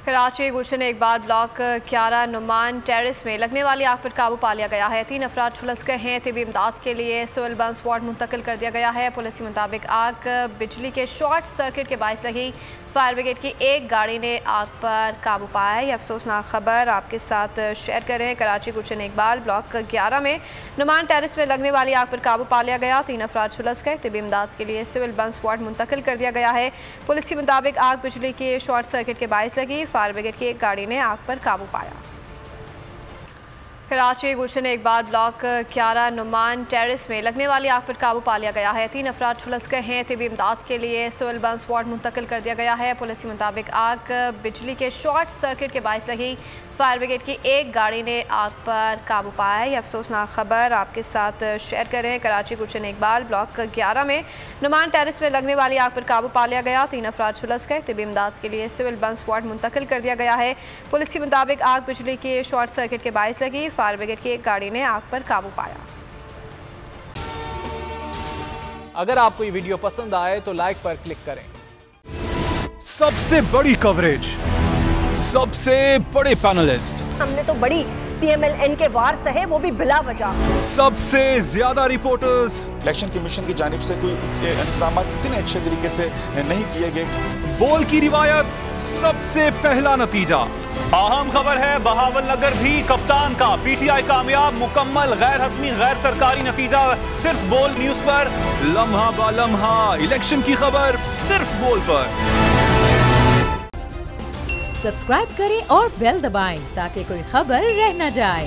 कराची गुलशन Iqbal block 11 Numan terrace में लगने वाली आग पर काबू पा लिया गया है। 3 अफराद झुलस गए हैं। तिबी इमदाद के लिए सिविल बंस वार्ड मुंतकिल कर दिया गया है। पुलिस के मुताबिक आग बिजली के शॉर्ट सर्किट के बायस लगी। फायर ब्रिगेड की एक गाड़ी ने आग पर काबू पाया है। यह अफसोसनाक खबर आपके साथ शेयर कर रहे हैं। कराची गुलशन इकबाल ब्लॉक 11 में नुमान टेरेस में लगने वाली आग पर काबू पा लिया गया। 3 अफराद झुलस गए। तिबी इमदाद के लिए सिविल बंस वार्ड मुंतकिल कर दिया गया है। पुलिस के मुताबिक आग बिजली के शॉर्ट सर्किट के बायस लगी। फायर ब्रिगेड की एक गाड़ी ने आग पर काबू पाया। कराची गुलशन इकबाल ब्लॉक 11 नुमान टेरेस में लगने वाली आग पर काबू पा लिया गया है। 3 अफराद झुलस गए हैं। तिबी इमदाद के लिए सिविल बंस वार्ड मुंतकिल कर दिया गया है। पुलिस के मुताबिक आग बिजली के शॉर्ट सर्किट के बायस लगी। फायर ब्रिगेड की एक गाड़ी ने आग पर काबू पाया है। यह अफसोसनाक खबर आपके साथ शेयर कर रहे हैं। कराची गुलशन इकबाल ब्लॉक 11 में नुमान टेरेस में लगने वाली आग पर काबू पा लिया गया। 3 अफराद झुलस गए। तिबी इमदाद के लिए सिविल बंस वार्ड मुंतकिल कर दिया गया है। पुलिस के मुताबिक आग बिजली के शॉर्ट सर्किट के बायस लगी। फायर ब्रिगेड की एक गाड़ी ने आग पर काबू पाया। अगर आपको ये वीडियो पसंद आए तो लाइक पर क्लिक करें। सबसे बड़ी कवरेज, सबसे बड़े पैनलिस्ट, हमने तो बड़ी PMLN के वार सहे, वो भी बिला वजह। सबसे ज्यादा रिपोर्टर्स। इलेक्शन कमीशन की जानिब से कोई इंतजाम इतने अच्छे तरीके से नहीं किए गए। बोल की रिवायत, सबसे पहला नतीजा। अहम खबर है बहावल नगर भी कप्तान का PTI कामयाब, मुकम्मल गैर हतमी गैर सरकारी नतीजा सिर्फ बोल न्यूज पर। लम्हा बा लम्हा इलेक्शन की खबर सिर्फ बोल पर। सब्सक्राइब करें और बेल दबाएं ताकि कोई खबर रह न जाए।